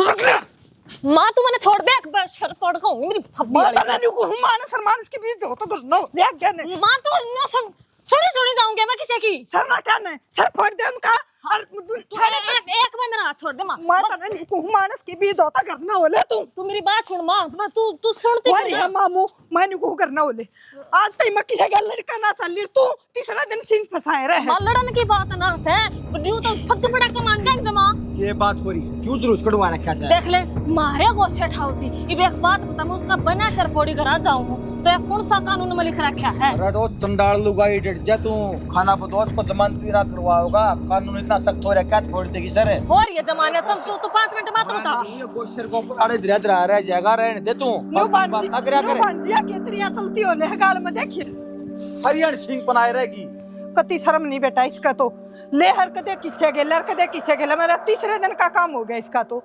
मां तू मैंने छोड़ दे, एक बार शर्त तोड़ का हूं मेरी फब्बी वाली मां ने को मान सर मान इसके बीच हो तो करना देख क्या ने मां तो नो सुनी जाऊंगी मैं किसी की सर ना क्या ने सर फोड़ दे उनका और एक बार मेरा हाथ छोड़ दे मां। मां तने को मानस के बीच होता करना होले तू मेरी बात सुन मां, तू सुनती क्यों ना मामू मैंने को करना होले आज तई मक्की से गल लड़का ना चल तू तीसरा दिन सिंह फसाए रहे मां लड़न की बात ना से न्यू तो फट पड़ा के मान जाएंगे जमा ये बात हो रही है, क्यों जुलूस कढ़वा रखा है? देख ले मारे को सेठ होती इब एक बात बता, मैं उसका बना सर फोड़ी करा जाऊं तो एक कौन सा कानून में लिख रखा है? अरे तो चंडाल लुगाई डट जा तू, खाना बदोच को जमानत भी ना करवाओगा, कानून इतना सख्त हो रहा है, क्या फोड़ देगी सर? और ये जमाने तू 5 मिनट बात बता। ये गोशर को अड़े धीरे धीरे रह जाएगा, रहने दे तू। बात ना करे भांजिया के तरिया चलती होले है गाल में देखिए हरियाण सिंह बनाए रहेगी। कति शर्म नहीं बेटा इसका तो ले हरकते किससे गेला मेरा तीसरे दिन का काम हो गया इसका तो।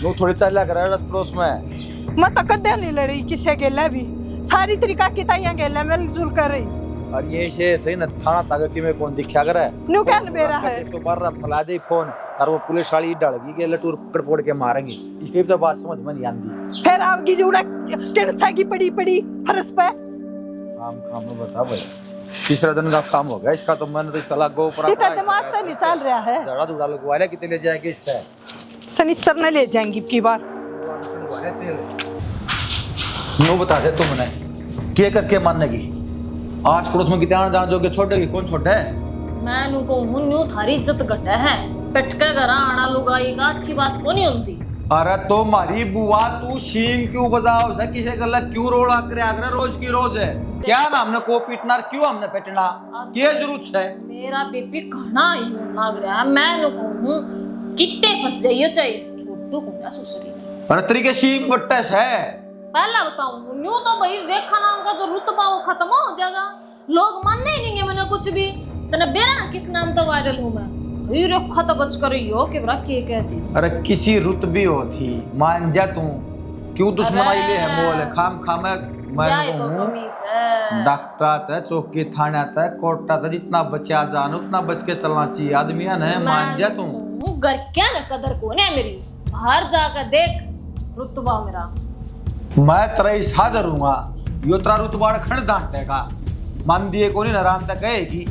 लो थोड़ी चल कर रहा है पड़ोस में, मैं तो कदे नहीं लड़ी किससे गेला भी सारी तरीका की ताइया गेला मिलजुल कर रही और ये से सही न थाना ताकत की में कौन दिखा करे न्यू क्या बेरा है तो बार फैला दे फोन और वो पुलिस वाली डलगी के लटूर पकड़ फोड़ के मारेंगे, इसकी तो बात समझ में नहीं आती। फिर आवगी जुड़ा किड़सा की पड़ी फरस पे काम बता भाई, तीसरा दिन का काम हो गया इसका तो मन तो चला गो पर इसका दिमाग तो नहीं चल रहा है। जड़ा जुड़ा लगवा ले कितने ले जाएंगे इससे सनीचर न ले जाएंगी की बार नो बता दे तुम ने के करके मानेगी? आज पड़ोस में कितना जान जोगे छोड़ेगी, कौन छोड़े? मैं नु को न्यू थारी इज्जत घटे है, पटके घर आना लुगाई का अच्छी बात को नहीं होती। अरे तो मारी बुआ तू सींग क्यों बजाओ से किसे गला क्यों रोड़ा करे अगर रोज की रोज है क्या ना हमने को पीटना क्यों हमने पेटना क्या जरूरत है? मेरा बीपी घना ही लाग रहा है, मैं नु कहूं कितने फंस जाइयो चाहिए छोटू को ना सुसरी। अरे तरीके सींग बट्टे से पहला बताऊं न्यू तो भाई रेखा नाम का जो रुतबा वो खत्म हो जाएगा, लोग मानने ही नहीं है मैंने कुछ भी। तने बेरा किस नाम तो वायरल हूं मैं, ये रेखा तो बच कर रही हो कि बरा के कहती। अरे किसी रुतबी होती मान जा तू, क्यों दुश्मनाई ले है मोल खाम खामे मैं तो डॉक्टर ते चौकी थाने ते कोर्टा ते जितना बचा जान उतना बच के चलना चाहिए आदमी है ना, मान जा तू। घर क्या न कदर कौन है मेरी, बाहर जाकर देख रुतबा मेरा। मैं तेरा इसा करूंगा यो तेरा रुतबा खंड डांटेगा मान दिए को नहीं आराम तक कहेगी।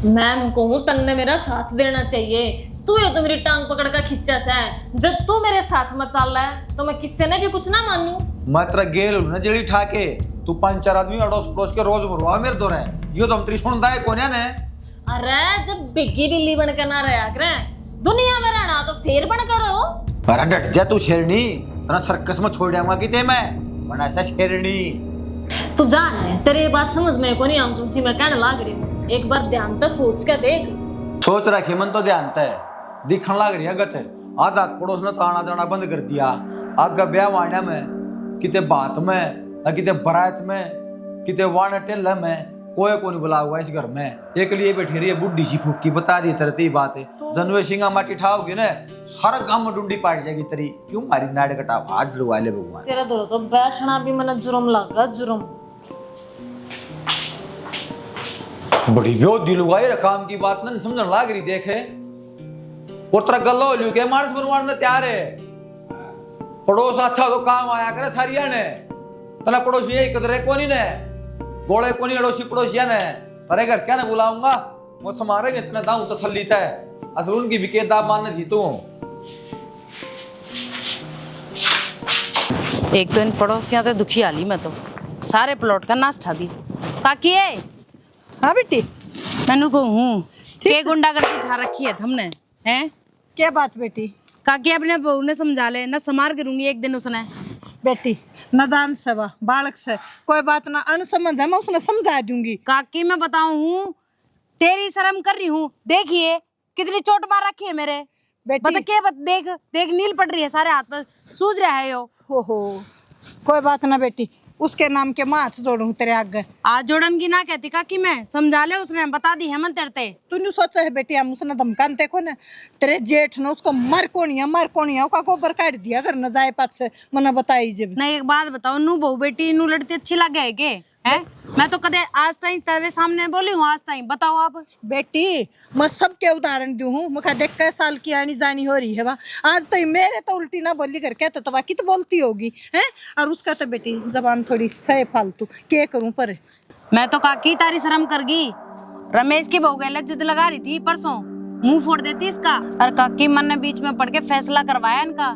मैं कहूँ तन्ने मेरा साथ देना चाहिए, तू ये तो मेरी टांग पकड़ कर खिंचा सा है, जब तू मेरे साथ में चल रहा है तो मैं किससे ने भी कुछ ना मानू। मैं तेरा गेल ना जेड़ी ठाके तू 5-4 आदमी अड़ोस पड़ोस के रोज मरवा मेरे तो रहे यो तो हम तेरी सुनदा है कोन्या ने। अरे जब बिग्गी बिल्ली बन के ना रहा करे दुनिया में रहना तो शेर बन कर रहो। अरे डट जा तू शेरनी, तेरा सर्कस में छोड़ दूंगा किते मैं बना ऐसा शेरनी। तू जान है तेरी बात समझ में को नहीं आम सी मैं कहने लाग रही हूँ, एक बार ध्यान तो सोच के देख। सोच रखे मन तो ध्यान है दिखने लग रही है गत आधा पड़ोस ने ताना जाना बंद कर दिया, आगे ब्याह वाणा में किते बात में किते बारात में किते वाण टेल में कोई को नहीं बुला हुआ इस घर में, एक लिए बैठी रही है बुढ़ी सी फूकी बता दी तरती बात है जनवे सिंगा माटी ठाओगी ना सारा गांव में डुंडी पाट जाएगी तेरी, क्यों मारी नाड़ कटा हाथ लुवा ले भगवान। तेरा दो तो बैठना भी मैंने जुर्म लगा जुर्म। बड़ी ब्यो दिल हुआ काम की बात ना समझने लाग रही देखे और तेरा गल्ला हो के मानस बनवाने तैयार है, पड़ोस अच्छा तो काम आया करे सारिया ने तना पड़ोसी यही कदरे कोनी ने गोले कोनी अड़ोसी पड़ोसिया ने अरे घर क्या ना बुलाऊंगा वो समारेंगे इतना दाऊ तसल्ली है असल उनकी भी केदा मानने थी तू। एक तो इन पड़ोसियां तो दुखी आली मैं तो सारे प्लॉट का नाश ठा दी काकी है। हाँ बेटी मैनू को हूँ के गुंडागर्दी ठा रखी है हमने हैं क्या बात बेटी? काकी अपने बहू ने समझा ले ना समार करूंगी एक दिन उसने। बेटी नदान से बालक से कोई बात ना अनसमझ है मैं उसने समझा दूंगी। काकी मैं बताऊं हूँ तेरी शर्म कर रही हूँ, देखिए कितनी चोट मार रखी है मेरे बेटी। देख देख नील पड़ रही है सारे हाथ पर सूज रहा है यो। हो कोई बात ना बेटी उसके नाम के मैं हाथ जोड़ू तेरे आगे। आज जोड़न की ना कहती काकी मैं समझा ले उसने बता दी है मन तेरते। तूने सोचा है बेटी हम उसने धमकानते को ना तेरे जेठ ने उसको मर कोनिया का गोबर काट दिया कर न जाए पास से मना बताई जब। नहीं एक बात बताओ नू बहू बेटी नू लड़ती अच्छी लगे है के है? मैं तो कदे आज तक तेरे सामने बोली हूँ, आज तक बताओ आप। बेटी मैं सबके उदाहरण दू हूँ, मुखा देख कै साल की आनी जानी हो रही है वा। आज तक मेरे तो उल्टी ना बोली करके तो तवा की तो बोलती होगी है। और उसका तो बेटी जबान थोड़ी सही फालतू क्या करूँ पर। मैं तो काकी तारी शर्म कर गई। रमेश की बहू गलत जिद लगा रही थी परसों, मुंह फोड़ देती इसका। और काकी मन ने बीच में पड़ के फैसला करवाया इनका।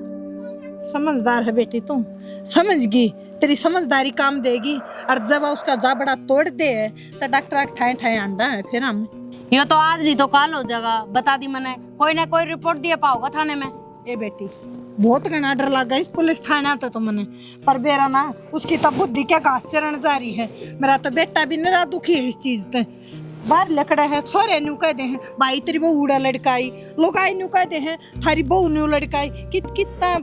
समझदार है बेटी तुम, समझ गई, तेरी समझदारी काम देगी। और जब उसका जाबड़ा तोड़ दे तो डॉक्टर ठाए ठाए अंडा है फिर हम। यो तो आज नहीं तो कल हो जाएगा, बता दी मैंने। कोई ना कोई रिपोर्ट दिया पाओगा थाने में। ए बेटी बहुत घना डर लगा इस पुलिस थाना तो मैंने, पर बेरा ना उसकी तो बुद्धि क्या घास चरण जा रही है। मेरा तो बेटा भी नरा दुखी है इस चीज से। बाहर लकड़ा है छोरे न्यू कह दे हैं भाई तेरी बहू उड़ा लड़काई, लोग आई न्यू कह दे हैं थारी बहू न्यू लड़काई। कितना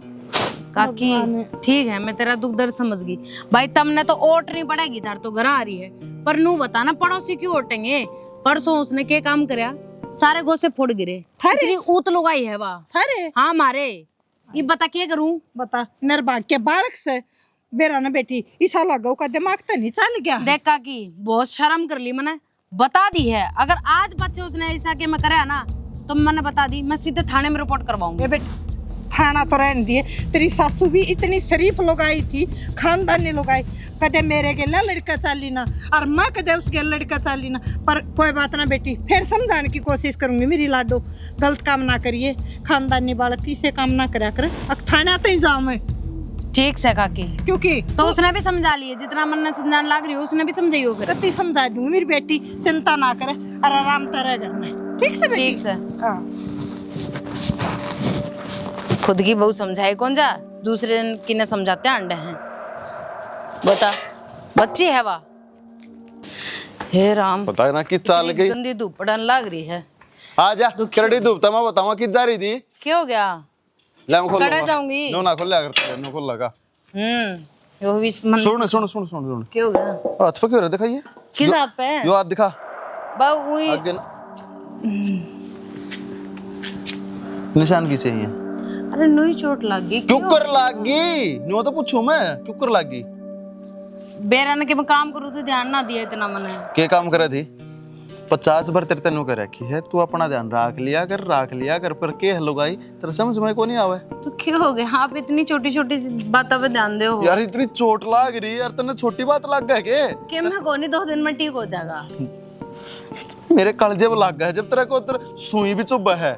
काकी ठीक है, मैं तेरा दुख दर्द समझ गई भाई। तमने तो ओटनी पड़ेगी, थार तो घर आ रही है। पर नू बता ना पड़ोसी क्यों ओटेंगे? परसों उसने क्या काम करया, सारे गोसे फोड़ गिरे। इतनी ऊत लुगाई है वाह। अरे हाँ मारे, ये बता क्या करूं? बता मेरे भाग के बालक से बेरा ना बेटी ईसा लगाओ का दिमाग तो नहीं चल गया। देख काकी बहुत शर्म कर ली मैंने, बता दी है। अगर आज बच्चे उसने ऐसा के मैं करे ना तो मैंने बता दी, मैं सीधे थाने में रिपोर्ट करवाऊंगी। ए बेटी थाना तो रहने दिए, तेरी सासू भी इतनी शरीफ लोग आई थी, खानदानी लोग आई। कदे मेरे गेला लड़का चाली ना और मैं कदे उसके लड़का चाली ना। पर कोई बात ना बेटी, फिर समझाने की कोशिश करूंगी मेरी लाडो। गलत काम ना करिए, खानदानी बालक किसे काम ना करा करे। अब थाना तो ही जाऊं मैं। ठीक से काकी, क्योंकि तो उसने भी समझा लिए जितना मन ने समझाने लग रही हो, उसने भी समझाई हो। फिर कति समझा दूंगी मेरी बेटी, चिंता ना करे और आराम तरह घर में। ठीक से बेटी? ठीक से। हाँ खुद की बहू समझाए कौन जा, दूसरे दिन की ने समझाते अंडे हैं। बता बच्ची है वाह। हे राम, पता है ना कि चाल गई। गंदी धूप पड़न लग रही है। आ जा करड़ी धूप मैं बताऊंगा कि जा रही थी। क्या हो गया? ले मैं खोल कड़ा जाऊंगी। नो ना खोल लिया करते नो खोल लगा। यो भी मन सुन सुन सुन सुन सुन क्या हो गया? हाथ पे क्यों रे दिखाइए? किस हाथ पे? यो हाथ दिखा बाऊ हुई आगे निशान किसे है? अरे नई चोट लग गई। क्यों कर लागी? नो तो पूछूं मैं क्यों कर लागी? बेरा ने के मैं काम करूं तो ध्यान ना दिया इतना मैंने। के काम करे थी? 50 बार तेरे तेनों कर रखी है, तू अपना ध्यान रख लिया कर पर के लुगाई तेरे समझ में को नहीं आवे। तो क्यों हो गया? आप इतनी छोटी छोटी बातों पे ध्यान दो यार इतनी चोट लाग रही यार, तने छोटी बात लग गया के मैं को नहीं 2 दिन में ठीक हो जाएगा। मेरे कलजे में लग गया जब तेरे को तेरे सुई भी चुभ है।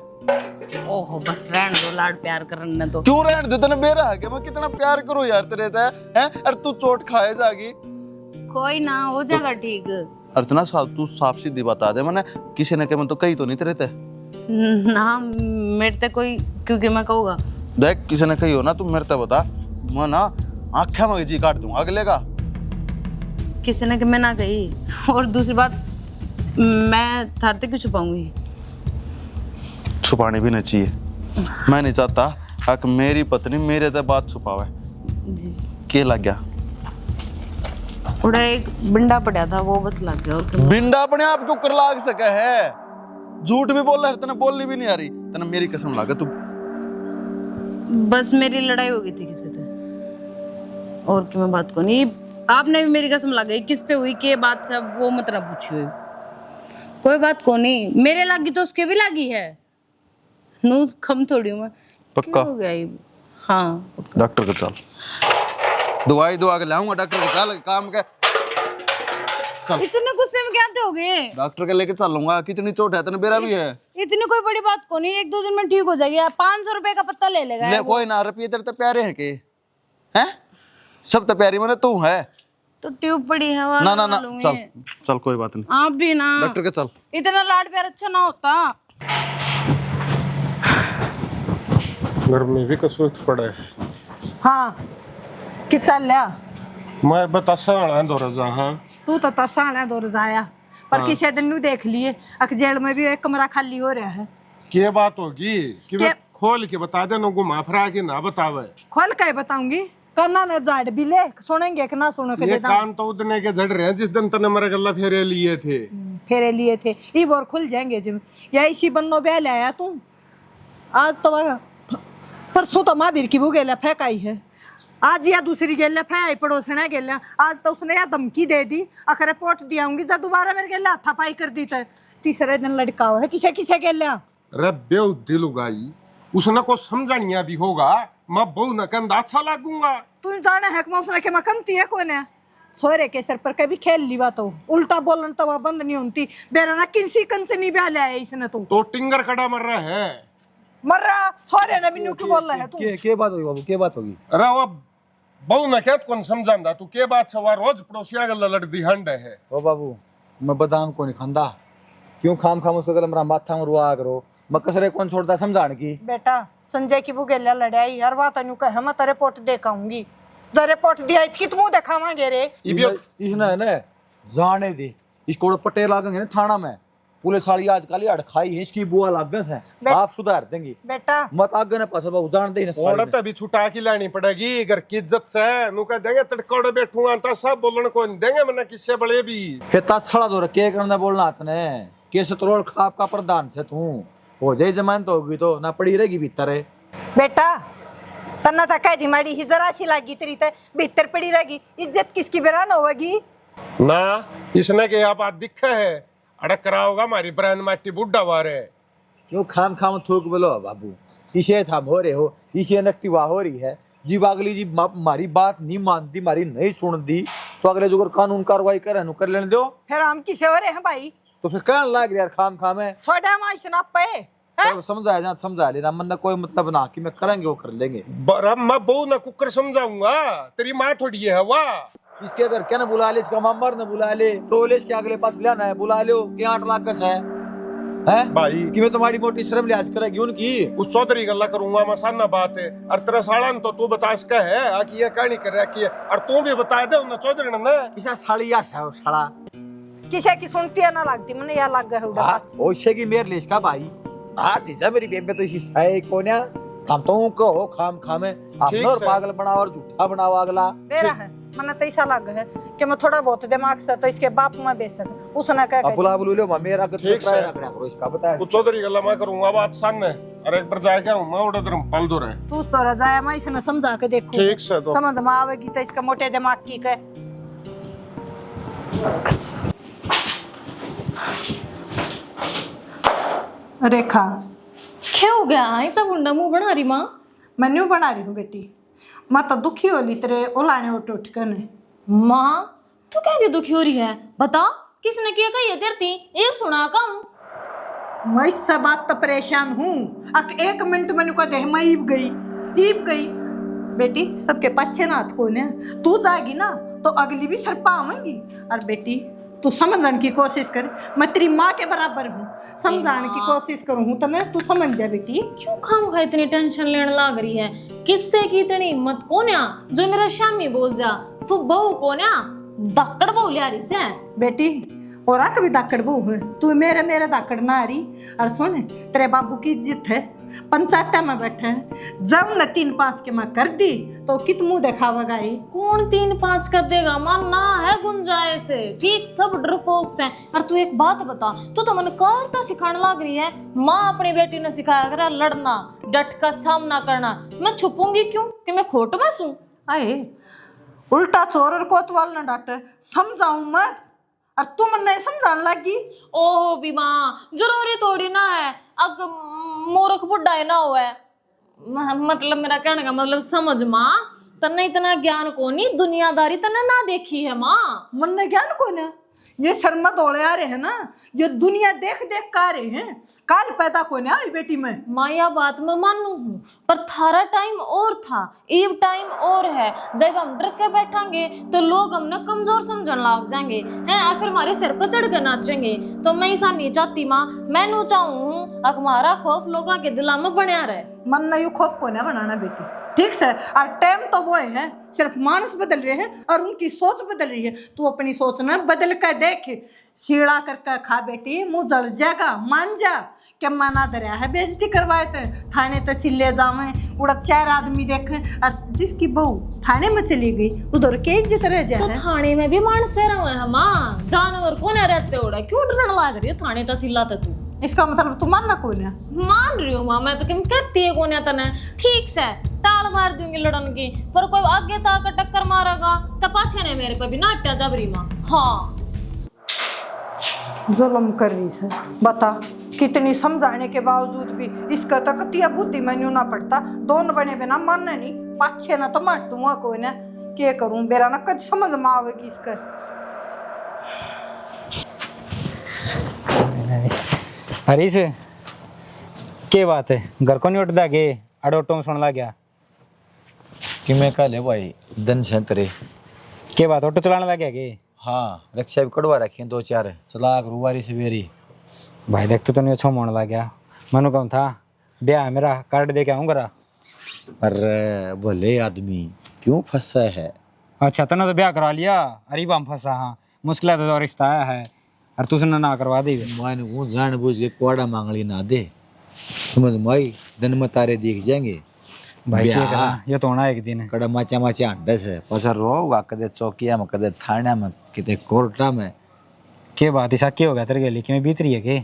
ओहो बस रहन दो, लाड प्यार करने दो। क्यों रहने दो? तने बेरा है कि मैं कितना प्यार करूं यार तेरे से हैं? अरे तू चोट खाए जागी। कोई ना हो जाएगा ठीक। अर्चना साहब तू साफ सीधी बता दे, मैंने किसी ने के मैं तो कही तो नहीं तेरे ते ना मेरे ते कोई, क्योंकि मैं कहूँगा देख किसी ने कही हो ना तू मेरे ते बता, मैं ना आँखें में जी काट दूंगा अगले का। किसी ने कि मैं ना कही। और दूसरी बात मैं थार ते क्यों छुपाऊंगी? छुपानी भी नहीं चाहिए। मैं नहीं चाहता कि मेरी पत्नी मेरे से बात छुपावे। जी के लग गया? उड़ा एक बिंडा पड़ा था वो बस लग गया। और बिंडा अपने आप क्यों कर लाग सके है? झूठ भी बोल रहा है, तने बोलनी भी नहीं आ रही। तने मेरी कसम लागे तू। बस मेरी लड़ाई हो गई थी किसी से, और की मैं बात को नहीं। आपने भी मेरी कसम लगाई किससे हुई के बात से, अब वो मत ना पूछिए। कोई बात को नहीं, मेरे लागी तो उसके भी लागी है। नू कम थोड़ी हूँ मैं। पक्का? हो गया ये? हाँ पक्का। डॉक्टर के चल, दवाई दवा के लाऊंगा डॉक्टर के। चल काम के चल। इतने गुस्से में क्या हो गए? डॉक्टर के लेके चलूंगा। कितनी चोट है? तने बेरा भी है? इतनी कोई बड़ी बात को नहीं, 1-2 दिन में ठीक हो जाएगी। 500 रुपए का पत्ता ले लेगा। ले कोई ना, रुपये तेरे तो प्यारे हैं के हैं? सब तो प्यारी मैंने तू है। तो ट्यूब पड़ी है ना ना ना चल चल कोई बात नहीं, आप भी ना डॉक्टर के चल। इतना लाड प्यार अच्छा ना होता। घर में भी कसूर पड़ा है। हाँ कि चल लिया मैं बतासा वाला दो रजा। हाँ तू तो तसाना दो जाया, पर किसी दिन नू देख लिए अक जेल में भी एक कमरा खाली हो रहा है। क्या बात होगी कि मैं खोल के बता दे, ना घुमा फिरा के ना बतावे। खोल के बताऊंगी, करना ना जाड़ भी ले, सुनेंगे कि ना सुनो के ये कान तो उतने के झड़ रहे हैं जिस दिन तने मेरे गला फेरे लिए थे। फेरे लिए थे ये बोर खुल जाएंगे जिम। या इसी बन्नो ब्याह ले आया तू। आज तो परसों तो महावीर की बुगेला फेंकाई है। आज या दूसरी गेल्या फै पड़ोसने गेल्या आज तो उसने या धमकी दे दी अखर रिपोर्ट दियाऊंगी जब दोबारा मेरे गेल्या हाथापाई कर दी तो तीसरे दिन लड़का है किसे किसे गेल्या अरे बेउद्दी लुगाई उसने को समझानिया भी होगा मैं बहु न कंधा अच्छा लागूंगा तू जाने है कि मैं उसने के मकनती है कौन है सोरे के सर पर कभी खेल ली बात हो उल्टा बोलन तो वह बंद नहीं होती बेरा ना किसी कन से नहीं ब्याह लिया इसने तो टिंगर खड़ा मर रहा है मर रहा सोरे ने भी न्यू क्यों बोल रहा है तू के बात होगी बाबू, के बात होगी? अरे वो बहु न क्या कौन समझांदा तू के बात सवार रोज पड़ोसिया गल्ला लड़दी हंड है ओ बाबू मैं बादाम को नहीं खांदा क्यों खाम खाम उसको मेरा माथा में रुआ करो मैं कसरे कौन छोड़ता समझाने की बेटा संजय की बुगेल्या लड़ाई हर बात अनु कह मैं तेरे रिपोर्ट दे काऊंगी जब रिपोर्ट दिया कित मुंह दिखावांगे रे इसने है ना जाने दे इसको पटेल आ गए थाना में पुलिस वाली आजकल अड़ खाई है इसकी बुआ लागस है आप सुधार देंगे बेटा मत आगे ना पास बाबू जान दे औरत अभी छुटा की लानी पड़ेगी अगर की इज्जत से नु कह देंगे तड़कोड़े बैठूंगा तो सब बोलन को नहीं देंगे मना किससे बड़े भी फिर तसड़ा दो के करना बोलना तने केस तरोड़ खाप का प्रधान से तू हो जाए जमान तो होगी तो ना पड़ी रहेगी भीतर है बेटा तन्ना था कह दी माड़ी ही जरा सी लागी तेरी ते भीतर पड़ी रहेगी इज्जत किसकी बेरान होगी ना इसने के आप बात दिखा है अड़क करा होगा हमारी ब्रांड माटी बुड्ढा वारे क्यों खाम खाम थूक बोलो बाबू इसे थाम हो रहे हो इसे नक्टिवा हो रही है जी अगली जी हमारी बात नहीं मानती हमारी नहीं सुनती तो अगले जो कानून कार्रवाई करे कर लेने दो फिर हम किसे हो रहे हैं भाई तो फिर कहने लग यार खाम खाम है छोड़ा हम ऐसा पे तो समझाया जा समझा लेना मन कोई मतलब ना कि मैं करेंगे वो कर लेंगे मैं बहु ना कुकर समझाऊंगा तेरी माँ थोड़ी है वाह इसके अगर क्या ना बुला ले इसका मामर ने बुला ले टोलेस के अगले पास लेना है बुला लो क्या 8 लाख है भाई कि मैं तुम्हारी मोटी शर्म लिहाज करेगी उनकी उस चौधरी गल्ला करूंगा मैं साना बात है और तेरा साड़न तो तू बता इसका है आकी ये कहानी कर रखी है और तू भी बता दे उन चौधरी ने किसा साड़िया साड़ा किसे की सुनती है ना लगती मैंने या लग गया उड़ा ओशे की मेर लेस का भाई आज जीजा मेरी बेबे तो इसी साए कोन्या हम तो को हो खाम खामे आप और पागल बनाओ और झूठा बनाओ अगला मेरा है मने तो ऐसा लग है कि मैं थोड़ा बहुत दिमाग से तो इसके बाप में बेच सक उसने कह अब बुला बुलू लो मेरा के तो ट्राई ना करो इसका बता तू चौधरी गल्ला मैं करूंगा बात सामने और एक बार जाए क्या हूं मैं उड़ा धर्म पल दो रहे तू तो रजाया मैं इसने समझा के देखूं ठीक से तो समझ में आवेगी तो इसका मोटे दिमाग की के रेखा क्या हो गया ऐसा गुंडा मुंह बना रही माँ मैं न्यू बना रही हूँ बेटी मैं तो दुखी होली तेरे ओलाने उठ कर ने माँ तू क्या दुखी हो रही है बता किसने किया कही है तेरे ती एक सुना कहूँ मैं इस बात तो परेशान हूँ एक मिनट मैंने को दे मैं ईब गई बेटी सबके पच्छे नाथ को ने तू जाएगी ना तो अगली भी सर पावेंगी और बेटी तू समझने की कोशिश कर मैं तेरी माँ के बराबर हूँ समझाने की कोशिश करूँ तो मैं तू समझ जा बेटी क्यों खाम खा इतनी टेंशन लेने लग रही है किससे की इतनी हिम्मत कोन्या जो मेरा शामी बोल जा तू बहू कोन्या दक्कड़ बहू लिया रही से बेटी और कभी दाकड़ बहू है तू मेरे दाकड़ ना आ रही और सुन तेरे बाबू की इज्जत है पंचायत में बैठे हैं जब न 3-5 के मैं कर दी तो कित मुंह दिखावेगा ये कौन 3-5 कर देगा मां ना है गुंजाइश से ठीक सब डरफोक्स हैं और तू एक बात बता तू तो मन करता सिखाने लग रही है माँ अपनी बेटी ने सिखाया करा लड़ना डट का सामना करना मैं छुपूंगी क्यों कि मैं खोट में सूं आए उल्टा चोर और कोतवाल न डांटे समझाऊं मत और तू मन नहीं समझाने लगी ओहो भी माँ जरूरी थोड़ी ना है अब मूर्ख बुढ़ा है ना हो है मतलब मेरा कहने का मतलब समझ माँ तन्ने इतना ज्ञान को नहीं दुनियादारी तन्ने ना देखी है माँ मन ने ज्ञान को ना ये शर्मा दौड़े आ रहे हैं ना ये दुनिया देख देख कर आ रहे हैं काल पैदा को ना बेटी में माया बात मैं मानू हूँ पर थारा टाइम और था ईव टाइम और है जब हम डर के बैठेंगे तो लोग हमने कमजोर समझने लग जाएंगे हैं आखिर हमारे सिर पर चढ़ के नाचेंगे तो मैं ऐसा नहीं चाहती माँ मैं नू चाहूँ हमारा खौफ लोगों के दिला में बनया रहे मन ना यू खौफ को ना बनाना बेटी ठीक से और टाइम तो वो है सिर्फ मानस बदल रहे हैं और उनकी सोच बदल रही है तू अपनी सोच ना बदल कर देख सीढ़ा करके खा बेटी मुंह जल जाएगा मान जा क्या मना दरिया है बेइज्जती करवाए थे थाने तहसील ले जावे उड़ा 4 आदमी देखे और जिसकी बहू थाने में चली गई उधर के इज्जत रह जाए तो थाने में भी मानस रहे हैं माँ जानवर को नहीं रहते उड़ा क्यों डरने लग रही है थाने तहसील तू इसका मतलब तू मानना कोई ना। मान रही हूँ माँ, मैं तो किम कहती है कोने तने ठीक से टाल मार दूंगी लड़न की, पर कोई आगे तक टक्कर मारेगा तो पाछे ने मेरे पे भी नाट्या जबरी माँ। हाँ जुल्म कर रही है, बता कितनी समझाने के बावजूद भी इसका तो कतिया बुद्धि मैन्यू ना पड़ता। दोनों बने बिना मानने नहीं, पाछे ना तो मार दूंगा कोई ना, क्या करूं बेरा ना कद समझ में आवेगी इसका। हरीश के बात है, घर को नहीं उठता के अडोटो सुन ला गया कि मैं कह ले भाई दिन से तेरे के बात ऑटो चलाने लग गया के? हाँ रिक्शा भी कड़वा रखी 2-4 चला रुवारी सवेरी। भाई देख तो नहीं अच्छा मोड़ लग गया, मनु कहूँ था ब्याह है मेरा, कार्ड दे के आऊँ करा। अरे भले आदमी क्यों फंसा है? अच्छा तूने तो ब्याह करवा लिया, अरे हम फंसा। हाँ मुश्किल तो रिश्ता आया है और तुझने ना करवा दी। मान वो जान बूझ के कोड़ा मांगली ना दे, समझ में आई? दिन में तारे दिख जाएंगे भाई क्या करा, ये तो होना एक दिन। कड़ा माचा माचा अंडे से पसर रोगा कदे चौकिया में, कदे थाना में, किते कोर्टा में। के बात ऐसा क्या हो गया तेरे लिए, कि बीत रही है के?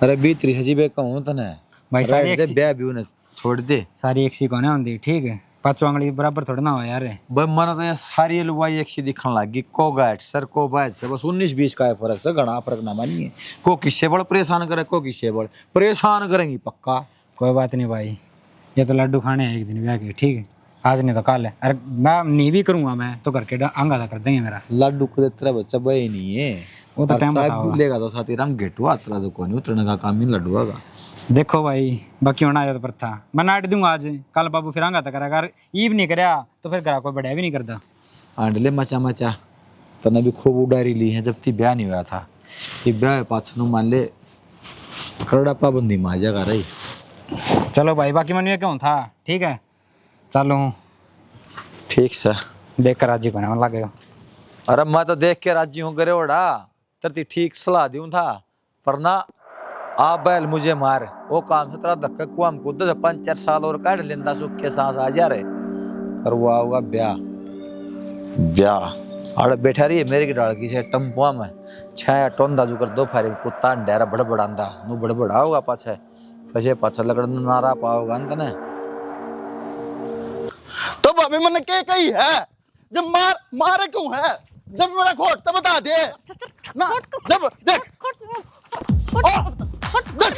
अरे बीतरी हजीबे कहूँ तने भाई सारी एक ब्याह भी उन्हें छोड़ दे। सारी एक सी कोने होंदी, ठीक है पांचों आंगली बराबर थोड़ा ना हो यार। भाई मन तो यहाँ सारी लुवाई एक सी दिखने लगी, को गाइड सर को बाइट से बस 19-20 का है फर्क से, घना फर्क ना मानिए। को किससे बड़ परेशान करे, को किससे बड़ परेशान करेंगी पक्का। कोई बात नहीं भाई, ये तो लड्डू खाने हैं एक दिन ब्याह के, ठीक है आज नहीं तो कल है। अरे मैं नहीं भी करूंगा मैं तो करके आंगा कर देंगे मेरा। लड्डू को तेरा बच्चा भाई नहीं है, वो तो टाइम बताओ भूलेगा तो साथी रंग घेटुआ तेरा तो कोई नहीं उतरने का काम ही लड्डू का। देखो भाई बाकी होना है तो प्रथा मैं नाट दूंगा आज, कल बाबू फिर आंगा तक करेगा, ईब नहीं करया तो फिर करा कोई बढ़िया भी नहीं करता। आंडले मचा मचा तने भी खूब उडारी ली है जब ती ब्याह नहीं हुआ था। ये ब्याह पाछनु मान ले खरड़ा पाबंदी माजा कर रही। चलो भाई बाकी मन क्यों था, ठीक है चलो ठीक सा देख कर राजी बना लगे। अरे मैं तो देख के राजी हूँ करे ओड़ा तरती ठीक सलाह दूं था, वरना आ बैल मुझे मार वो काम से तेरा धक्का कुआ हमको 5-4 साल और काट लेंदा सुख के सांस आ जा रहे। और वो आऊगा ब्याह ब्याह अड़ बैठा रही है मेरे की डाल की से टम्पुआ में छाया टोंदा जो कर दो फारे कुत्ता डेरा बड़बड़ांदा नु बड़बड़ा होगा पाछे पछे पाछा लगड़ नारा पाओगा अंत ने। तो भाभी मैंने क्या कही है, जब मारे क्यों है, जब मेरा खोट तो बता दे ना, जब देख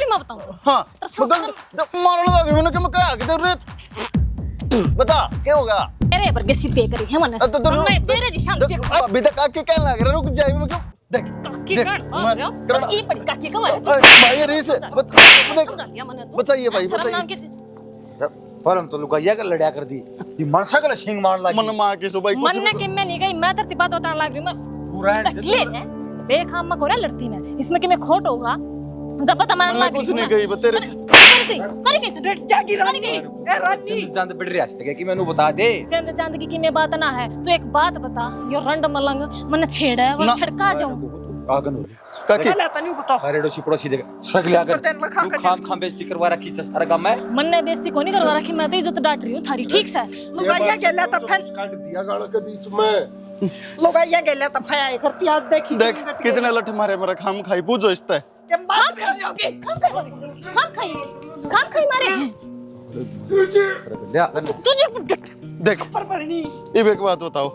मैं बताऊं हाँ मारने लगी मैंने क्या कहा कि बता क्या होगा तेरे पर कैसी पे करी है मैंने तो मैं तेरे जी शांत देखो अभी तक आके क्या लग रहा है, रुक जाए मैं क्यों देख काकी देख कर ये पड़ी काकी का मारे भाई रीस समझा लिया मैंने तो। बताइए भाई शर्म नाम बताइए के फलम तो लुगाइया का लड़या कर दी ये मनसा का सिंग मार लगी मन मां की सुबह मन ने कि मैं नहीं गई, मैं तेरी बात बताने लग रही हूं। मैं पूरा टकले है बेखाम में कोरा लड़ती मैं, इसमें कि मैं खोट होगा जब पता मारने मैं लग कुछ रही नहीं गई बतेरे से कर गई तू रेट जागी रानी गई ए रानी चंद बढ़ रहा है कि मैंने बता दे चंद चांद की मैं बात ना है। तो एक बात बता, यो रंड मलंग मन छेड़ा है वो छड़का जाऊं आगन हो काकी पहले तनी बताओ अरे डोसी पड़ोसी देख सड़क ले आकर तेरे लखा तू खाम खाम बेइज्जती करवा रखी से सारा काम है। मन ने बेइज्जती को नहीं करवा रखी, मैं तो इज्जत डांट रही हूं थारी, ठीक से लुगाइया गेला त फैन काट दिया गाड़ा के बीच में। लुगाइया गेला त फया करती आज देखी देख कितने लठ मारे मेरा खाम खाई पूछो इसते के बात करोगे खाम खाई मारे ले आकर तुझे देख पर परनी अब एक बात बताओ,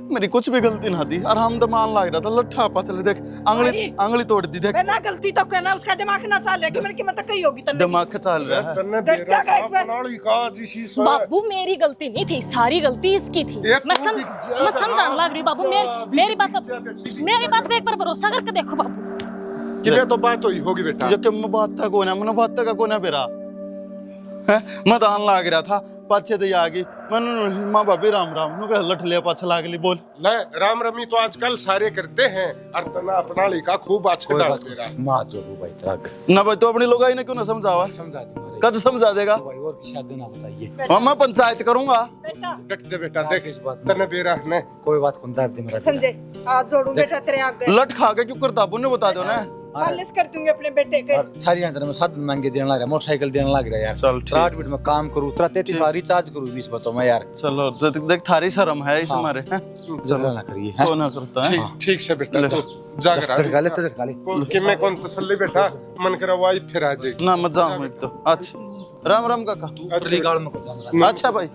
मेरी कुछ भी गलती ना थी और हम तो मान लग रहा था लट्ठा पसले देख आंगली तोड़ दी देख बिना गलती तो कहना उसका दिमाग ना चले कि मेरे की मत कही होगी तने दिमाग चल रहा है तन्ने डट बेरा जा साफ गए। बनाड़ी का जिसी से बाबू मेरी गलती नहीं थी, सारी गलती इसकी थी। ये मैं तू भी जा मैं समझाने लग रही हूँ बाबू, मेरी बात पे एक बार भरोसा करके देखो बाबू। किने तो बात हुई होगी बेटा। जब मैं बात था कोना मैंने बात का कोना बेरा है मैं तो आन लाग रहा था पाछे तो आ गई मैंने माँ बाबी राम राम नु कह लठ लिया पाछा लाग ली बोल ले राम रमी तो आजकल सारे करते हैं और तना अपना का खूब अच्छा डाल दे रहा। मां जो भाई तेरा ना भाई तो अपनी लोग आई ने क्यों ना समझावा, समझा दी मारे कद समझा देगा भाई और की शादी ना बताइए। हाँ मैं पंचायत करूंगा बेटा डट जा बेटा, देख इस बात तने बेरा ने कोई बात कौन था मेरा संजय आज जोड़ू बेटा तेरे आगे लठ खा के क्यों करता ने बता दो ना मालिश कर दूंगी अपने बेटे के और सारी जानते मैं साथ महंगे देने लग रहा मोटरसाइकिल देने लग रहा यार। चल ठीक। 8 मिनट में काम करूँ 33 सारी चार्ज करूँ 20 बताओ मैं यार। चलो देख थारी शर्म है इस हमारे जरूर ना करिए को ना करता है ठीक से बेटा ले। तू जागर झटका ले तो झटका ले कि मैं कौन तसल्ली बैठा मन करा वाई फिर आ जाए ना मत जाऊं एक तो अच्छा राम राम काका ऊपरली गाल में को जा अच्छा भाई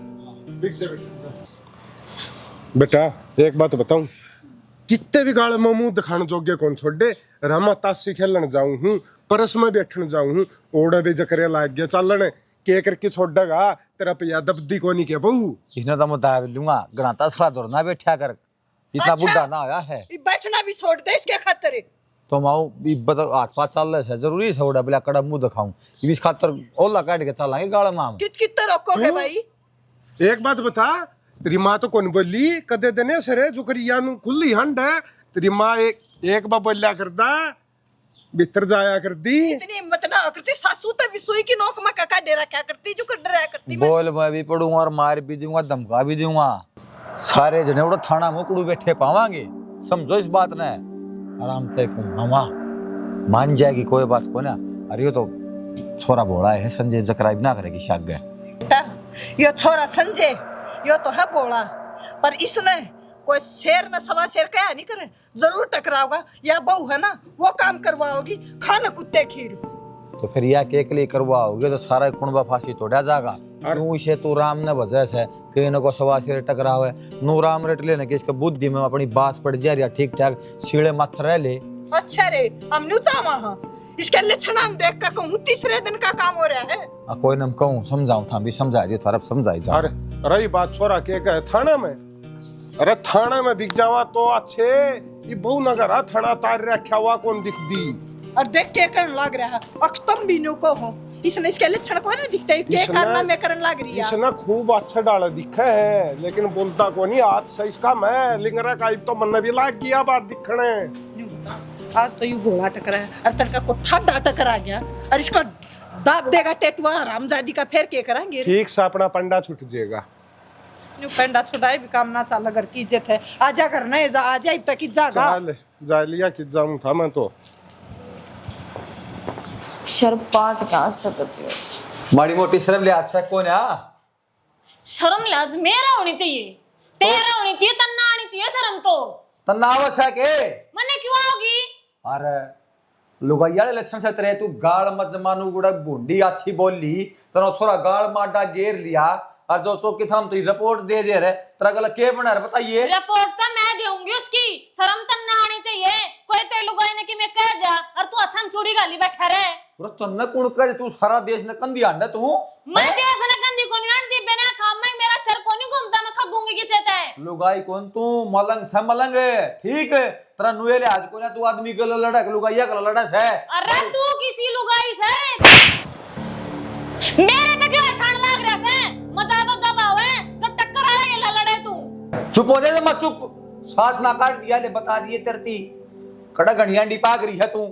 बेटा एक बात बताऊं कितने भी गाल में मुंह दिखाने जोगे कौन छोड़े रामा ताशी खेलन जाऊं हूं परस में बैठन जाऊं हूं ओड़ा भी जकरे लाग गया चलन के करके छोड़ेगा तेरा पे याद दबदी कोनी के बहू इसने तो मुद्दा लूंगा गणाता सला दौड़ना बैठा कर इतना बुढ़ा ना आया है ये बैठना भी छोड़ दे इसके खातिर तो माऊ इब्बत हाथ पाथ चल रहे जरूरी है ओड़ा बला कड़ा मुंह दिखाऊं इस खातर ओला काट के चलांगे गाल में हम कित रोकोगे भाई एक बात बता तेरी माँ तो कौन बोली कदे देने सरे जो करिया नु खुली हंड है तेरी माँ एक बार बोलिया करदा भीतर जाया कर दी इतनी हिम्मत ना करती सासू तो भी सुई की नोक में काका डेरा क्या करती जो कर डरा करती मैं बोल मैं भी पढ़ूंगा और मार भी दूंगा धमका भी दूंगा सारे जने उड़ा थाना मुकड़ू बैठे पावांगे समझो इस बात ने आराम तय को मामा मान जाएगी कोई बात को ना अरे तो छोरा बोला है संजय जकराइब ना करेगी शाग गए बेटा यो छोरा संजय यो तो है बोला पर इसने कोई शेर न सवा शेर कया नहीं करे जरूर टकराओगा या बहू है ना वो काम करवाओगी खाना कुत्ते खीर तो फिर यह के लिए करवाओगे तो सारा कुणबा फांसी तोड़ा जाएगा क्यों इसे तू राम न वजह से कहीं न को सवा शेर टकरावे नू राम रट लेने के इसका बुद्धि में अपनी बात पड़ जा रही ठीक ठाक सीढ़े मत रह ले अच्छा रे हम नु चावा हां इसके लक्षण देख कर कहूं तीसरे दिन का काम हो रहा है कोई नम कहूं समझाऊं था भी समझा दियो तरफ समझाई जा अरे रही बात छोरा के कहे थाना में अरे थाना में बिक जावा तो अच्छे ये बहु नगर थाना तार रखा हुआ कौन दिख दी और देख के करन लग रहा है अख्तम भी नु को हो इसने इसके लक्षण को नहीं दिखते के करना में करन लग रही है इसने खूब अच्छा डाला दिखा है लेकिन बोलता को नहीं आज से इसका मैं लिंगरा का तो मन भी लाग गया बात दिखने आज तो यू घोड़ा टकरा है और तड़का को ठड्डा टकरा गया और इसका दाब देगा टेटुआ रामजादी का फिर के कराएंगे ठीक से अपना पंडा छूट जाएगा न्यू पेंडा छुड़ाए भी काम ना चाल अगर की इज्जत है आजा करना है आजा इब तक जागा चल जा लिया कि जाऊं था मैं तो शर्म पाट का आज तक करती हो माड़ी मोटी शर्म ले अच्छा कौन है शर्म लाज मेरा होनी चाहिए तेरा होनी चाहिए तन्ना आनी चाहिए शर्म तो तन्नावस है के मने क्यों आओगी अरे लुगाइया ले लक्षण से तेरे तू गाल मत जमानू गुड़ा भुंडी अच्छी बोली तना छोरा गाल माडा घेर लिया और जो चौकी थाम तेरी रिपोर्ट दे दे रहे तेरा गला के बना रहे बताइए रिपोर्ट तो मैं दूंगी उसकी शर्म तन्ना आनी चाहिए कोई ते लुगाई ने कि मैं कह जा और तू हथन चूड़ी गाली बैठा रहे पूरा तन्ने कुण कर तू सारा देश ने कंदी आंडा तू मैं देश ने कंदी को नहीं आंदी बिना काम में मेरा सर को नहीं घूमता मैं खगूंगी किसे ते लुगाई कौन तू मलंग से मलंग है ठीक है तेरा नुएले आज को ना तू आदमी गला लड़ा लुगाइया गला लड़ा से अरे तू किसी लुगाई से मेरे पे क्यों ठंड लग रहा है मजा तो जब आवे जब टक्कर आए ये लड़े तू चुप हो जा मत चुप सांस ना काट दिया ले बता दिए तरती कड़ा घड़ियां डिपा करी है तू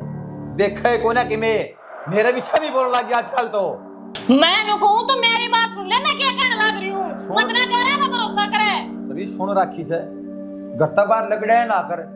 देखे को ना कि मैं मेरे भी सभी बोल लग गया आजकल तो मैं नु कहूं तो मेरी बात सुन ले मैं क्या कहने लग रही हूं मत ना करे ना भरोसा करे तरी सुन राखी से घरता बार लगड़े ना कर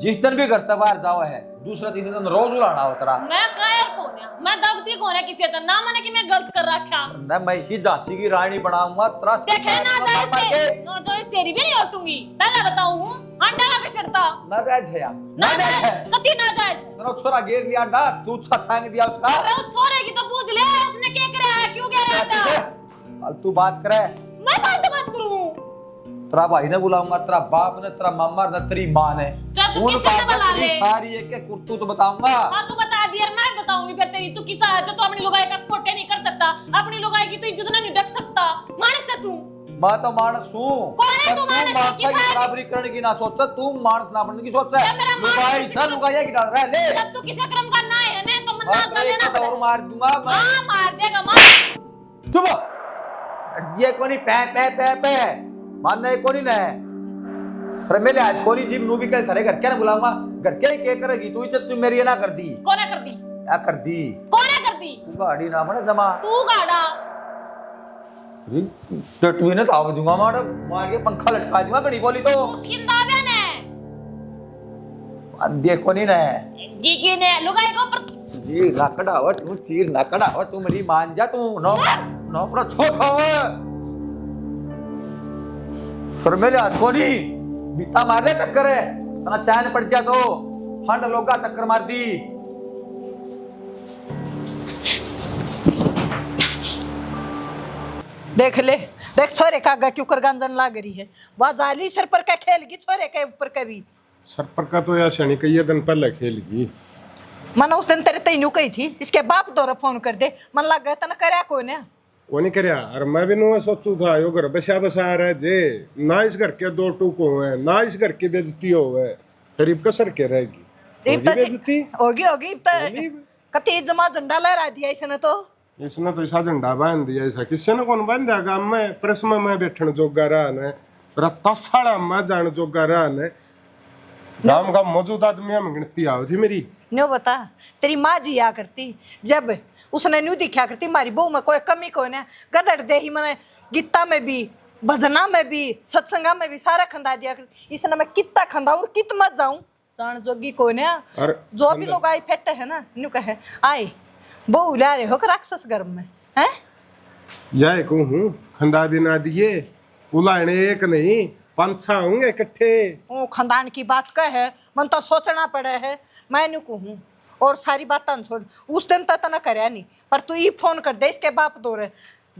जिस दिन भी घरता बार जाओ है दूसरा तीसरा दिन रोज उलाना हो तेरा मैं कायर कौन है मैं दबती कौन है किसी तरह ना मने कि मैं गलत कर रखा ना मैं ही झांसी की रानी बनाऊंगा तेरा देखे ना जायज तेरी भी नहीं हटूंगी पहले बताऊं हूं अंडा का शर्ता ना जायज है यार ना जायज कति ना जायज तेरा छोरा घेर लिया डा तू छछांग दिया उसका अरे उस छोरे की तो पूछ ले उसने क्या कराया है क्यों कह रहा था तू बात करे मैं फालतू बात करूं तेरा भाई ने बुलाऊंगा तेरा बाप ने तेरा मम्मा ने तेरी मां ने जा तू किससे बुला ले सारी एक एक कुर्तू तो बताऊंगा हां तू बता दिया मैं बताऊंगी फिर तेरी तू किसा है जो तू अपनी लुगाई का सपोर्ट नहीं कर सकता अपनी लुगाई की तो इज्जत नहीं ढक सकता मानस से तू मैं तो मानस हूं कौन है तू मानस की बराबरी करने की ना सोच तू मानस ना बनने की सोच है लुगाई से लुगाइया की डाल रहा है ले जब तू किसी क्रम का ना है ना तो मन्ना कर लेना पड़े और मार दूंगा मैं हां मार देगा मार चुप ये कोनी पे पे पे पे मानने कोनी ने पर मेरे आज कोनी जीव नु भी कल थारे घर क्या ना बुलाऊंगा घर क्या करेगी तू इज्जत तू मेरी ना कर दी कौन है कर दी क्या कर दी कौन है कर दी तू गाड़ी ना बने जमा तू गाड़ा टटवी ने ताव दूंगा मार के पंखा लटका दूंगा घड़ी बोली तो उसकी दावे ने अब देखो नहीं ने जी ने लुगाई को पर जी लाकड़ा हो तू चीर लाकड़ा हो तू मेरी मान जा तू नो नो पर छोटा हो पर मेरे हाथ को नहीं बीता मारने टक्कर है तना चैन पड़ जा तो हंड लोगा टक्कर मार दी। देख ले, देख छोरे का आगा क्यों कर गांजन लाग रही है। वह जाली सर पर का खेल की छोरे के ऊपर कभी सर पर का तो या शनि कई दिन पहले खेल गई। मन उस दिन तेरे तैनू कही थी इसके बाप दौरा फोन कर दे, मन लग गया तना करया कोई ने को नहीं करया। और मैं भी नो सोचू था यो घर बसा बसा रहे जे ना इस घर के दो टूको है ना इस घर की बेइज्जती होवे, गरीब कसर के रहेगी। होगी बेइज्जती होगी कति जमा झंडा लहरा दिया इसने तो ऐसा झंडा बांध दिया। ऐसा किसी ने कौन बांध दिया गांव में प्रेस में बैठन जोगा रहा ने रत्ता साड़ा में जान जोगा रहा ने गांव का मौजूद आदमी में गिनती आओ थी मेरी। न्यू बता तेरी माँ जी आ करती जब उसने न्यू दिखा करती मारी बहू में कोई कमी कोई ना गदड़ दे ही मैंने गीता में भी भजना में भी सत्संगा में भी सारा खंदा दिया करती। इसने मैं कितना खंदा और कित मत जाऊं जान जोगी कोई ना जो भी लोग आई फेटे है ना न्यू कहे आए बहू ला रहे हो राक्षस गर्भ में हैं यह कहूँ खंदा भी ना दिए उलाने एक नहीं 5-6 होंगे इकट्ठे। ओ खानदान की बात कह है मन तो सोचना पड़े है मैं न्यू कहूँ और सारी बात छोड़ उस दिन तक ना करया नहीं पर तू ये फोन कर दे इसके बाप दो रहे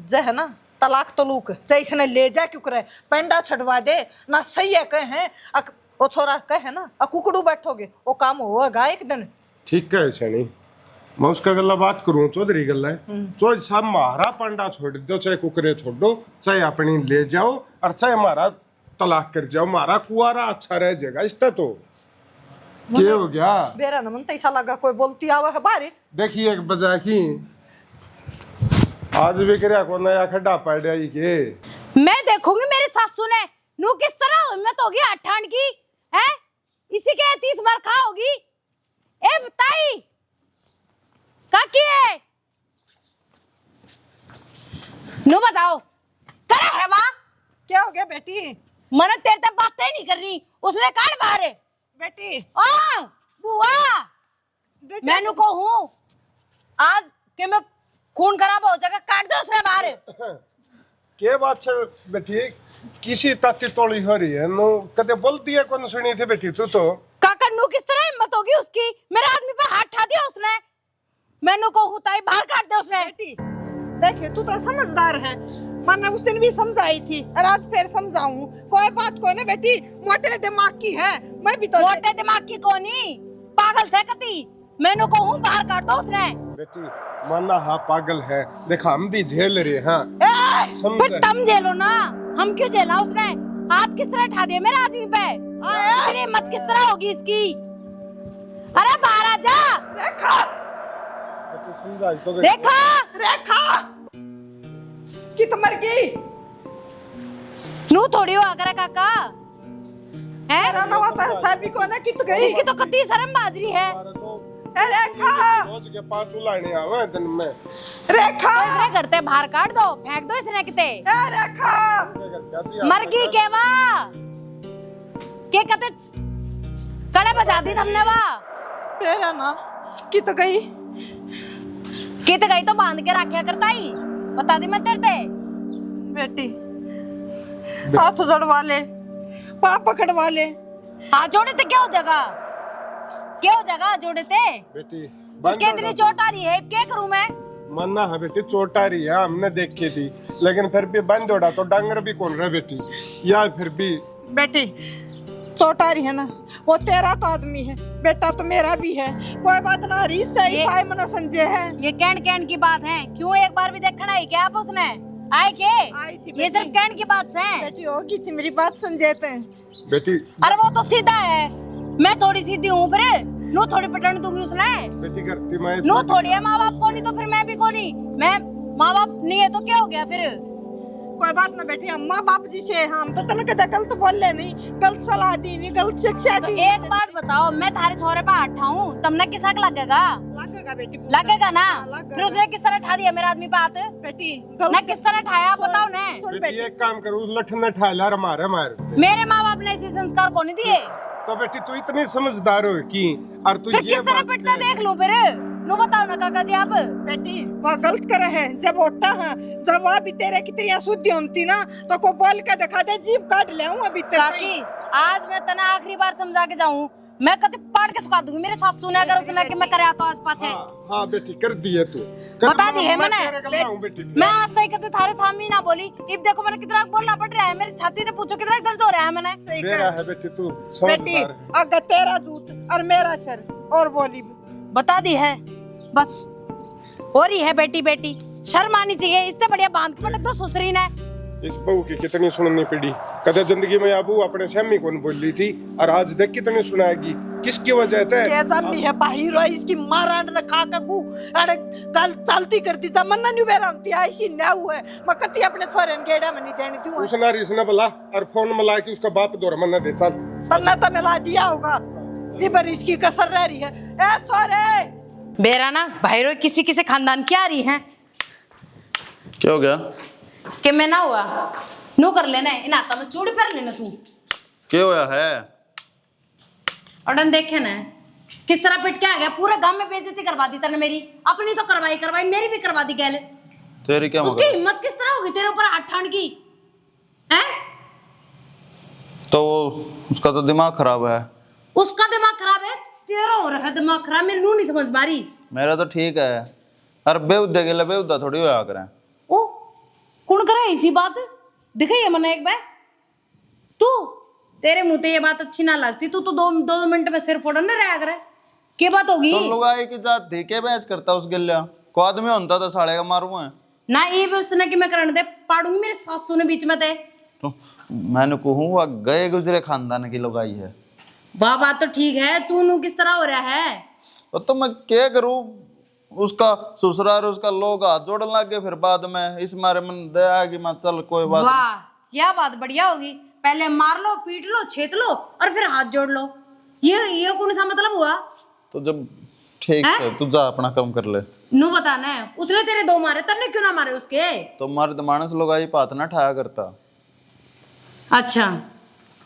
जे है ना तलाक तलूक जे इसने ले जा क्यों करे पेंडा छड़वा दे ना सही है कहे वो थोड़ा कहे ना कुकड़ू बैठोगे वो काम होगा एक दिन। ठीक है ऐसा नहीं मैं उसका गल्ला बात करूँ चौधरी गल्ला है तो सब मारा पांडा छोड़ दो चाहे कुकरे छोड़ दो चाहे अपनी ले जाओ और चाहे हमारा तलाक कर जाओ मारा कुआरा अच्छा रह जाएगा इसका तो क्या हो गया बेरा न मन तो ऐसा लगा कोई बोलती आवा है बारे देखिए एक बजा की आज भी करया को नया खड्डा पड़ जाई के मैं देखूंगी मेरी सासू ने नू किस तरह हिम्मत होगी अठान की है इसी के 30 बार खा होगी। ए बताई काकी है नो बताओ करे है वाह क्या हो गया बेटी मन तेरे तक बातें ही नहीं कर रही उसने काट बाहर बेटी ओ बुआ मैनू को हूँ आज के मैं खून खराब हो जाएगा काट दो उसने बाहर। के बात है बेटी किसी ताती तोड़ी हो रही है नो कदे बोलती है कौन सुनी थी बेटी तू तो काका नू किस तरह हिम्मत होगी उसकी मेरे आदमी पे हाथ उठा दिया उसने मैनू को हूँ ताई बाहर काट दे उसने। बेटी देखिए तू तो समझदार है मैंने उस दिन भी समझाई थी और आज फिर समझाऊं कोई बात को ना बेटी मोटे दिमाग की है मैं भी तो मोटे दिमाग की कोनी पागल से कती मैनू को हूँ बाहर काट दो उसने। बेटी माना हाँ पागल है देखा हम भी झेल रहे हाँ फिर तुम झेलो ना हम क्यों झेला उसने हाथ किस तरह उठा दिया मेरे आदमी पे इतनी हिम्मत किस तरह होगी इसकी। अरे बाहर आ जा रेखा समझाई तो रेखा रेखा कि तो मर गई नू थोड़ी हो अगर काका है मेरा नवा तो साबी को ना कित गई इसकी तो कती शर्म बाजरी है। रेखा रोज के 5 उलाने आवे दिन में रेखा इतने करते बाहर काट दो फेंक दो इसने किते रेखा मर गई केवा के कते कड़े बजा दी हमने वा तेरा ना कित गई कित गई तो बांध के रखा करता ही बता दी मैं तेरे बेटी हाथ जड़वा ले पाँव पकड़वा ले हाथ जोड़े थे क्या हो जगह जोड़े थे बेटी उसके इतनी चोट आ रही है क्या करूं मैं मन्ना है बेटी चोट आ रही है हमने देखी थी लेकिन फिर भी बंद उड़ा तो डांगर भी कौन रहा बेटी या फिर भी बेटी चोट आ रही है ना वो तेरा तो आदमी है बेटा तो मेरा भी है कोई बात ना रीस से ही साई मना समझे है ये कैन की बात है क्यों एक बार भी देखना है क्या आप उसने आए के आई थी ये सिर्फ कैन की बात है बेटी होगी थी मेरी बात सुन जाते हैं बेटी अरे वो तो सीधा है मैं थोड़ी सीधी हूँ फिर नो थोड़ी पटन दूंगी उसने बेटी करती मैं नो थोड़ी है माँ बाप को नहीं तो फिर मैं भी को नहीं मैं माँ बाप नहीं है तो क्या हो गया फिर कोई बात ना बेटी हम माँ बाप जी से हम तो तने कदा गलत बोल ले नहीं गलत सलाह दी नहीं गलत शिक्षा तो दी एक बात बताओ मैं थारे छोरे पे हाथ उठाऊं तुमने किस हक लगेगा लगेगा बेटी लगेगा ना लगेगा। फिर उसने किस तरह उठा दिया मेरे आदमी पे हाथ बेटी मैं किस तरह उठाया आप बताओ ना सुन बेटी एक काम करो उस लठ ने ठा ला मारे मार मेरे माँ बाप ने ऐसे संस्कार को नहीं दिए तो बेटी तू इतनी समझदार हो कि और तू फिर ये किस तरह बात पिटता कह- देख लो फिर नो बताओ ना काका जी आप बेटी वह गलत करे है जब उठा है जब वह भी तेरे की तेरी शुद्धि होती ना तो को बोल के दिखा दे जीभ काट ले अभी काकी आज मैं तना आखिरी बार समझा के जाऊं मैं कति पाड़ के सुखा दूंगी। मेरे सासू ने अगर उसने कि मैं करे तो आज पाछे हाँ बेटी कर दिए तू बता दी है मैंने। तेरे गल्ला हूं बेटी। मैं आज तक कति थारे सामने ना बोली। अब देखो मैंने कितना बोलना पड़ रहा है। मेरी छाती से पूछो कितना दर्द हो रहा है मैंने। मेरा है बेटी तू बेटी समझदार है। अगर तेरा दूध और मेरा सर और बोली बता दी है बस हो रही है बेटी बेटी शर्म आनी चाहिए। इससे बढ़िया बांध के पटक दो ससुरी ने। इस बहू की कितनी सुननी पड़ी। कदे जिंदगी में अबू अपने स्यामी कौन बोल रही थी और आज देख कितनी सुनाएगी। किसकी वजह से कैसा भी है बाहिर है इसकी मारांड ने खा ककू अरे कल चलती करती जमन्ना न्यू बेरा होती ऐसी न्याऊ है मैं कति अपने छोरे ने गेड़ा में नहीं देनी दूं उसने रिसने बुला और फोन मिला के उसका बाप दौर मन्ना दे चल तन्ना तो मिला दिया होगा ये बार इसकी कसर रह रही है। ए छोरे बेरा ना भाईरो किसी किसी खानदान की आ रही है क्या हो गया? कि मैं ना हुआ नो कर लेना इन आता में चूड़ी पहन लेना तू क्या होया है? अडन देखे ना किस तरह पिट के आ गया। पूरे गांव में बेइज्जती करवा दी तने मेरी। अपनी तो करवाई मेरी भी करवा दी गैले। तेरी क्या उसकी मगर? हिम्मत किस तरह होगी तेरे ऊपर हाथ ठान की हैं? तो उसका तो दिमाग खराब है। उसका दिमाग खराब है तेरा हो रहा है दिमाग खराब। मेरे नू नहीं समझ मारी। मेरा तो ठीक है। अरे बेउद्दे के लिए बेउद्दा थोड़ी होया करें। ओ कौन करे इसी बात दिखाइए मना एक बार तू तेरे मुंह ते ये बात अच्छी ना लगती। तू तो दो मिनट में सिर फोड़न ना रहा करे। क्या बात होगी? तो लुगाई की जात थी के बहस करता उस गिल्ला को आदमी होता तो साले का मारूं है ना। ये भी उसने कि मैं करने दे पाड़ूंगी मेरे सासू ने बीच में ते। तो मैंने कहूँ वह गए गुजरे खानदान की लुगाई है। वाह बात तो ठीक है। तू नू किस तरह हो रहा है? तो मैं क्या करूं? उसका ससुराल उसका लोग हाथ जोड़ने लग गए। फिर बाद में इस मारे मन दया कि मैं चल कोई बात नहीं। वाह क्या बात बढ़िया होगी। पहले मार लो पीट लो छेत लो और फिर हाथ जोड़ लो। ये कौन सा मतलब हुआ? तो जब ठीक है तू जा अपना काम कर ले। नू बताना है उसने तेरे दो मारे तन्ने क्यों ना मारे उसके? तो मर्द मानस लोग आई पात ना ठाया करता। अच्छा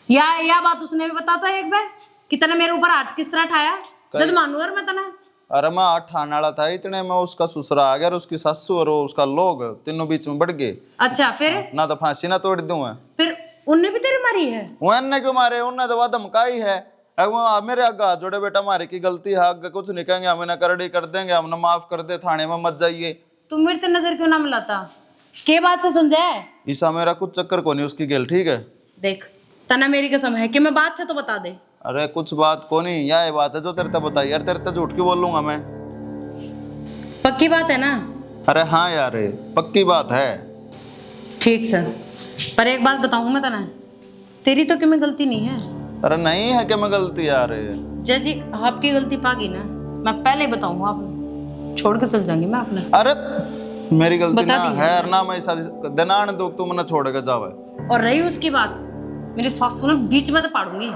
या बात उसने भी बताता है एक बार कि तने मेरे ऊपर हाथ किस तरह ठाया जब मानू और मैं तना। अरे मैं आठ ठाने वाला था इतने में उसका ससुरा आ गया और उसकी सासू और उसका लोग तीनों बीच में बढ़ गए। अच्छा फिर ना तो फांसी ना तोड़ दूं मैं। फिर उनने भी तेरे मारी है? उन्ने क्यों मारे? उन्ने तो वह धमकाई है। अब वो मेरे आगे हाथ जोड़े बेटा मारे की गलती है आगे कुछ नहीं कहेंगे हम ना करड़ी कर देंगे हमने माफ कर दे थाने में मत जाइए। तुम मेरे ते नजर क्यों ना मिलाता? के बात से समझा है? ईसा मेरा कुछ चक्कर को नहीं उसकी गेल ठीक है। देख तना मेरी कसम है कि मैं बात से तो बता दे। अरे कुछ बात को नहीं यह बात है जो तेरे ते बताई यार। तेरे ते झूठ क्यों बोल लूंगा मैं? पक्की बात है ना? अरे हाँ यार पक्की बात है। ठीक सर पर एक बात बताऊं मैं तना तेरी तो कि मैं गलती नहीं है। अरे नहीं है कि मैं गलती यार। जज जी आपकी गलती पागी ना मैं पहले ही बताऊंगा। आप छोड़ के चल जाएंगे मैं अपने। अरे मेरी गलती बता ना दी। है ना मैं दनान दो तू मना छोड़ के जावे। और रही उसकी बात मेरी सासू ने बीच में तो पाड़ूंगी।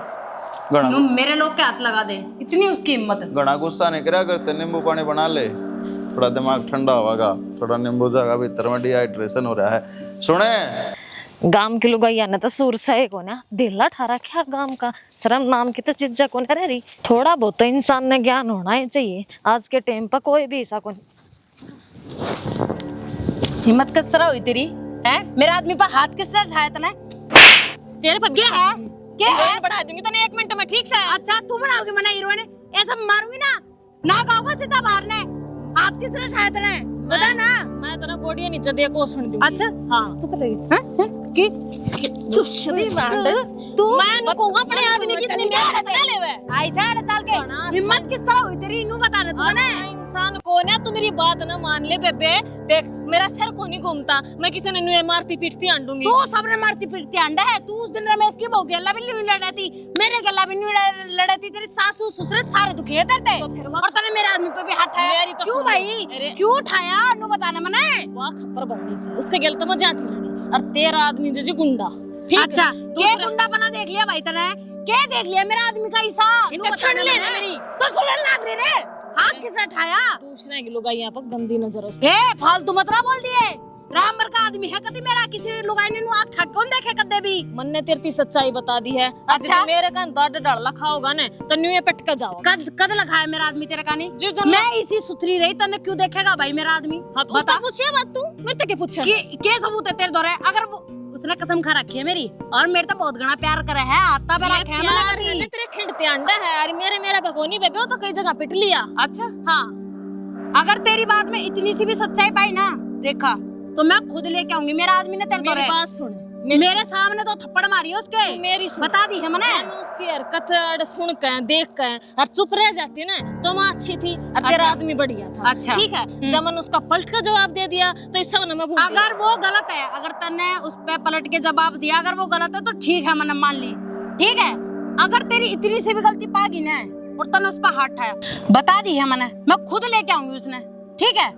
घना नू मेरे लोग के हाथ लगा दे इतनी उसकी हिम्मत है। घना गुस्सा नहीं करा करते। नींबू पानी बना ले थोड़ा दिमाग ठंडा होगा। थोड़ा नींबू जाएगा भीतर में डिहाइड्रेशन हो रहा है। सुने गांव की लुगाई आने तो सूर सहे को ना दिल्ला ठारा क्या गांव का शर्म नाम की तो चीजा को रह रही। थोड़ा बहुत तो इंसान ने ज्ञान होना ही चाहिए आज के टाइम पर। कोई भी ऐसा कोई हिम्मत किस तरह हुई तेरी है? मेरे आदमी पर हाथ किस तरह उठाया तने? तेरे पर क्या है? क्या है? बढ़ा दूंगी तने 1 मिनट में ठीक से। अच्छा तू बनाओगी मना हीरोइन ऐसा मारूंगी ना गाओगा सीधा बाहर ने। हाथ किस तरह उठाया तने बता ना। मैं तेरा बॉडी नीचे दे को सुन दूंगी। अच्छा हाँ तू कर रही है की तू मैं कहूंगा अपने आदमी की इतनी मेहनत ना लेवे। आई साइड चल के हिम्मत किस तरह हुई तेरी इनू बता ना तू मने। इंसान कौन है? तू मेरी बात ना मान ले बेबे। देख मेरा सर को नहीं घूमता। मैं किसी ने नुए मारती पीटती अंडूंगी। तू सबने मारती पीटती अंडा है। तू उस दिन रमेश की बहू गल्ला भी नहीं लड़ती मेरे गल्ला भी नहीं लड़ती। तेरी सासू ससुर सारे दुखे करते और तने मेरे आदमी पे भी हाथ है क्यों भाई? क्यों उठाया नु बताना मने। वाह खप्पर बननी से उसके गेल तो मैं जाती लड़ी और तेरा आदमी जो गुंडा ठीक अच्छा के गुंडा बना देख लिया भाई तने? के देख लिया मेरा आदमी का हिस्सा? छड़ ले मेरी तो सुनने लग रही रे। हाथ किसने उठाया? दूसरे की लोग यहाँ पर गंदी नजर ए फालतू मत रहा बोल दिए। रामबर का आदमी है कदी मेरा किसी लुगाई ने आंख ठक कौन देखे कदे भी। मन ने तेरी सच्चाई बता दी है। अच्छा मेरे कान दर्द डर लखा होगा ना तो न्यू पट के जाओ। कद लगाया मेरा आदमी तेरे कानी? जिस दिन मैं इसी सुथरी रही तने क्यों देखेगा भाई मेरा आदमी? हाँ तो उसका पूछिए बात तू मेरे तक पूछे के सबूत है तेरे दौरे? अगर वो उसने कसम खा रखी है मेरी, और मेरे तो बहुत घना प्यार करे है, आता पे रखे है मैंने यार कभी। मैंने तेरे खिंडते अंडा है यार, मेरे भगोनी बेबे वो तो कई जगह पिट लिया। अच्छा, हाँ अगर तेरी बात में इतनी सी भी सच्चाई पाई ना रेखा, तो मैं खुद लेके आऊंगी। मेरा आदमी ने तेरे तो मेरी बात सुन, मेरे सामने तो थप्पड़ मारी है उसके, मेरी सुन। बता दी है मैंने। मैं उसकी हरकत सुन के देख के और चुप रह जाती ना तो मैं अच्छी थी, और तेरा अच्छा। आदमी बढ़िया था। अच्छा। ठीक है, जब मैंने उसका पलट का जवाब दे दिया तो इस सब मैं भूल गई। अगर वो गलत है, अगर तन्ने उस पे पलट के जवाब दिया, अगर वो गलत है तो ठीक है, मैंने मान ली। ठीक है, अगर तेरी इतनी सी भी गलती पागी ना और तन्ने उस पर हाथ उठाया, बता दी है मैंने, मैं खुद लेके आऊंगी उसने। ठीक है,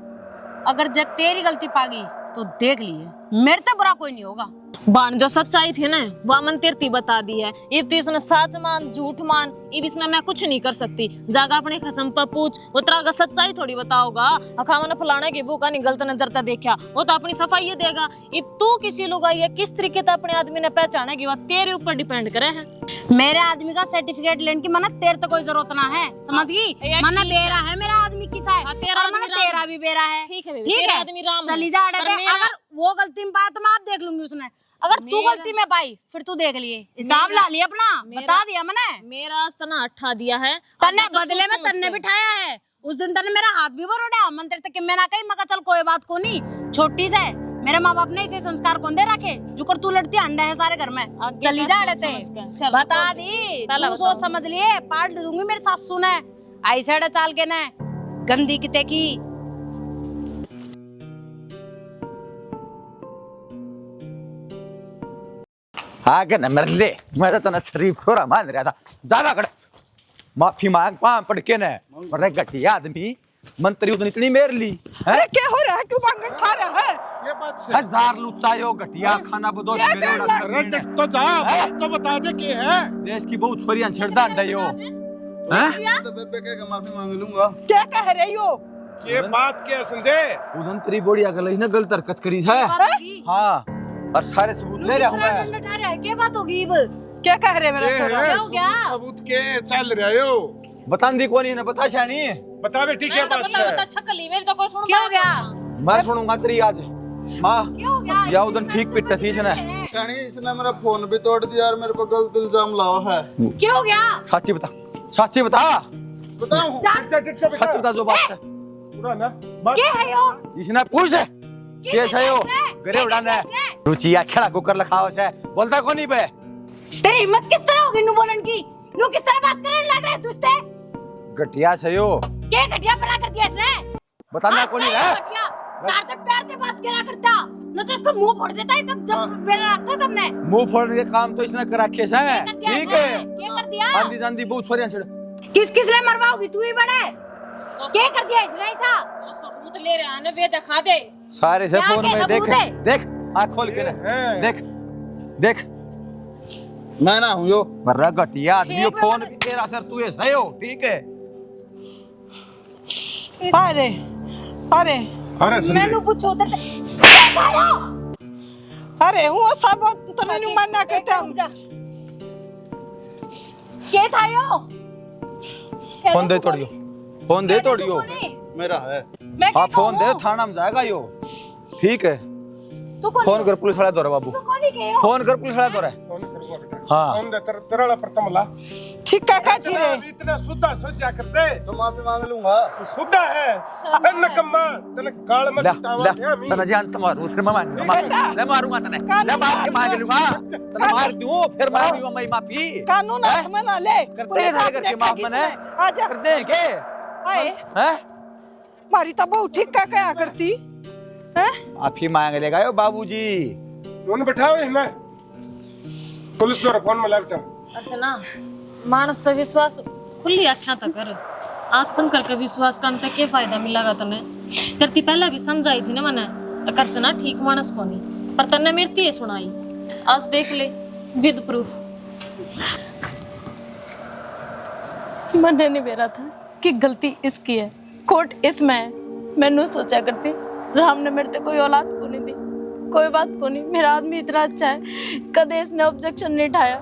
अगर जब तेरी गलती पागी तो देख लिए, मेरे तो बुरा कोई नहीं होगा। बान जो सच्चाई थी ना वो मन तेरती बता दी है। ये तो इसने सच मान झूठ मान, अब इसमें मैं कुछ नहीं कर सकती। जागा अपने खसम पर पूछ, वो तरह का सच्चाई थोड़ी बताओगा। अखा मैंने फलाने की बुका नहीं गलत नजरता देखा, वो तो अपनी सफाई ये देगा। अब तू किसी लोग आई है किस तरीके से अपने आदमी ने पहचाना की बात तेरे ऊपर डिपेंड करे है। मेरे आदमी का सर्टिफिकेट लेने की मना तेरे तो कोई जरूरत ना है, समझ गई? यार मना ठीक बेरा है मेरा आदमी किसा है, हाँ, तेरा और मना आदमी राम तेरा भी बेरा है। ठीक है बेबी, ठीक तेरा है, आदमी राम है। चली जा पर अड़े। मेरा- अगर वो गलती में पाया तो मैं आप देख लूंगी उसने। अगर तू मेरा- गलती में पाई फिर तू देख लिए, हिसाब ला लिया अपना, बता दिया मैंने। मेरा आज तना अट्ठा दिया है, तन्ने अब तो बदले सोच में समझ तन्ने के। बिठाया है। उस दिन तन्ने मेरा हाथ भी बरोड़ा, मन तेरे तक मैं ना कही, मगर चल कोई बात को नहीं, छोटी से मेरे माँ बाप ने इसे संस्कार कौन दे रखे, जुकर तू लड़ती अंडा है सारे घर में। आगे चली का जा सोच अड़ते, समझ के। चल, बता बोल दे। दी, पहला तू बताओ। सोच समझ लिए, पाट दूंगी मेरे सासू ने ऐसे अड़े चाल के ने गंदी किते की। आगे न मर ले, मैं तो तना शरीफ छोरा मान रहा था। ज्यादा कर माफी मांग पाम पड़ के ने, पर घटिया आदमी मंत्री उतनी इतनी मेर ली है। अरे क्या हो रहा है, क्यों बांगड़ खा रहा है? ये बात से हजार लुचायो घटिया खाना बदोस क्या मेरे कर उड़ा अरे कर देख तो जा, बात तो बता दे के है। देश की बहुत छोरियां छेड़दा अंडयो हैं। तो बेबे के माफी मांग लूंगा। क्या कह रही हो? ये बात क्या संजय? उधन तेरी बोड़ी अगल ही ना गलत हरकत करी है। हाँ, और सारे सबूत ले रहा हूं मैं। क्या बात होगी? क्या कह रहे मेरा ये छोरा? है हो गया? सबूत के चल रहे हो। बतान दी कोनी ने बता शानी। बता बेटी क्या बात बता है? छकली मेरी तो कोई सुन क्या हो गया? मैं सुनूंगा तेरी आज। माँ क्या हो गया? या उधन ठीक पिट थी इसने। शानी इसने मेरा फोन भी तोड़ दिया और मेरे पर गलत इल्जाम लाया है। क्या हो गया? साची बता, साची बता, बताऊं? सच बता जो बात है। पूरा ना बात क्या है यो? इसने पूछ कैसे हो गरे उड़ाने रुचिया खेला कुकर लखाओ से बोलता कोनी बे। तेरी हिम्मत किस तरह होगी नु बोलन की? नु किस तरह बात करने लग रहा है तुझसे? घटिया से हो क्या घटिया बना कर दिया इसने? बताना आज कोनी नहीं है। घटिया, डांटते प्यारते बात करा करता, न तो इसको मुंह फोड़ देता है तब जब बेरा रखता तुमने। मुंह फोड़ने के काम तो इसने कर रखे है। ठीक है, क्या कर दिया? आंधी जांधी बहुत छोरियां छेड़। किस किस ने मरवाओगी? तू ही बड़ा है। क्या कर दिया इसने ऐसा? जो सबूत ले रहे हैं ना वे दिखा दे। सारे से क्या फोन के में देख सबूत है? देख आँख खोल के है। देख देख मैं ना हूँ यो। मर्रा घटिया आदमी हो, फोन भी तेरा सर तू ऐसा ही हो। ठीक है, अरे अरे अरे संजय मैंने पूछो तो अरे वो सब तो नहीं मना करते हम। क्या था यो? फोन दे तोड़ियो, फोन दे तोड़ियो। मेरा है। मैं हाँ फोन दे, थाना में जाएगा यो। ठीक है, तू कौन? फोन कर पुलिस वाला दौरा बाबू, तू कौन ही के हो? फोन कर पुलिस वाला दौरा। फोन करूंगा बेटा। हाँ। फोन दे तेरा प्रथम ला। ठीक का थी रे? इतना सुद्धा सोच जा कर दे। तो माफी मांग लूंगा। तू सुद्धा है। अरे नकम्मा, तने गाल में ले छुटावा ले दे हमी। तना जान मारू फिर मैं ले मारूंगा तने ले मार के मार लूंगा तने मार दूं फिर मार दूंगा मैं माफी कानून हाथ में ना ले। करते हैं करके माफ मने आजा कर दे के आए। हैं। मारी तो बहुत ठीक का क्या करती हैं? माफी मांग लेगा यो बाबूजी। फोन बैठाओ इन्हें। पुलिस द्वारा फोन में लगता। अर्चना मानस पे विश्वास खुली आँखें तक कर, आँख बंद करके विश्वास करने तक क्या फायदा मिलेगा तने? करती पहले भी समझाई थी ना मैंने, अर्चना ठीक मानस को नहीं, पर तन्ने मेरी ये सुनाई। आज देख ले विद प्रूफ। मैंने नहीं बेरा था कि गलती इसकी है, खोट इसमें है। मैंने सोचा करती राम ने मेरे से कोई औलाद को नहीं दी, कोई बात को नहीं, मेरा आदमी इतना अच्छा है, कदे इसने ऑब्जेक्शन नहीं उठाया,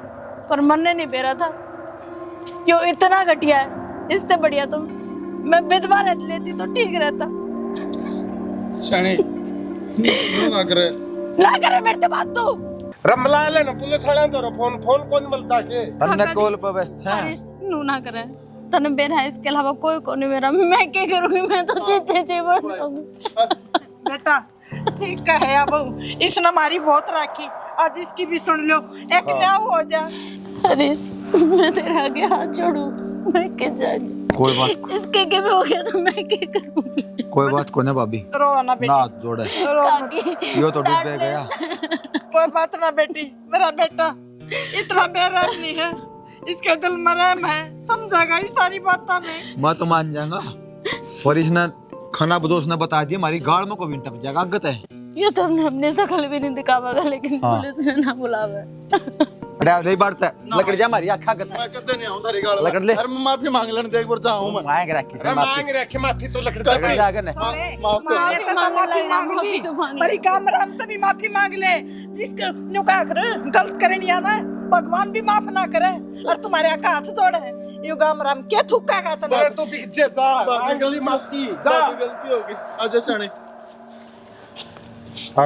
पर मन नहीं बेरा था यो इतना घटिया है, इससे बढ़िया तो मैं विधवा रह लेती तो ठीक रहता। शानी ना करे। ना करे मेरे से बात तू। रमला ले ना पुलिस वाला तो फोन फोन कौन मिलता के तन्ने कॉल पर व्यस्त है हरीश नू ना करे तने बेरा है इसके अलावा कोई को नहीं मेरा मैं क्या करूंगी मैं तो जीते जी मर जाऊंगी बेटा ठीक है अब इसने हमारी बहुत राखी आज इसकी भी सुन लो एक न्याय हो जा। हरीश मैं तेरे आगे हाथ जोड़ू मैं क्या जाऊंगी कोई बात इसके के भी हो गया तो मैं क्या करूंगी कोई बात को ना भाभी रो ना ना बेटी हाथ जोड़े काकी यो तो डूबे गया कोई बात ना बेटी मेरा बेटा इतना बेरहम नहीं है इसके दिल में रहम है समझेगा ये सारी बातें में। मैं तो मान जाऊंगा और इसने खाना बदोश ने बता दिया हमारी गाड़ में को भी टप जाएगा आगत है ये तो हमने अपने शकल भी नहीं दिखावागा लेकिन हाँ। पुलिस ने ना बुलावा अरे नहीं बढ़ता लकड़ जा हमारी आँखा गत मैं कदे नहीं आऊं थारी गाल लकड़ ले। अरे मैं माफी मांग लेने दे एक बार जाऊं मैं मांग रखी से मांग रखे माफी तो लकड़ लकड़ जा गने माफ कर माफी तो मांग माफी ले, मांग माफी ली तो मांग पर काम राम तो भी माफी मांग ले जिसको नुका कर गलत करे नहीं आना भगवान भी माफ ना करे और तुम्हारे आका हाथ जोड़े है यो काम राम क्या थुक्का का तने अरे तू पीछे जा मांगली माफी जा गलती होगी आज शाने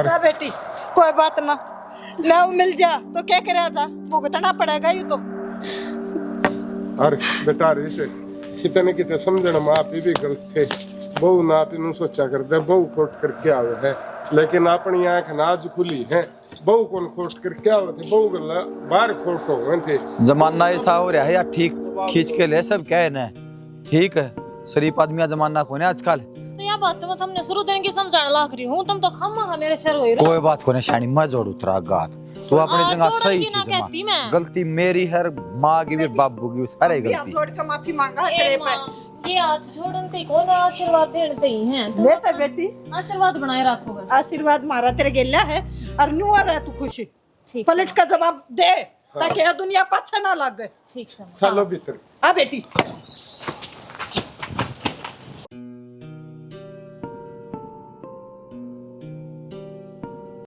जा बेटी कोई बात ना ना मिल जा तो क्या करे जा भुगतना पड़ेगा ये तो। अरे बेटा रे से कितने कितने समझना माफी भी गलत थे बहु ना तीनों सोचा करते बहु खोट करके आवे है लेकिन अपनी आंख नाज खुली है बहु कौन खोट करके आवे थे बहु गल्ला बाहर खोट हो थे जमाना ऐसा हो रहा है यार ठीक खींच के ले सब कहे ना ठीक है शरीफ आदमी जमाना को आजकल तो यह बात तो मैं तुमने शुरू दिन की समझाने लाग रही हूँ तुम तो खामा मेरे सर हो रहे कोई बात को नहीं शानी मैं जोड़ू तेरा गात तू अपनी जगह सही जोड़ेगी ना थी कहती मैं। गलती मेरी है माँ की भी बाबू की भी सारी हाथ गलती जोड़ के माफी मांगा है ए तेरे माँ, पे ये हाथ जोड़न ते कौन आशीर्वाद देते ही हैं बेटा बेटी आशीर्वाद बनाए रखो बस आशीर्वाद मारा तेरे गेला है और न्यू आ रहा तू खुश ठीक पलट का जवाब दे ताकि यह दुनिया पाछे ना लग गए। ठीक सर चलो भीतर आ बेटी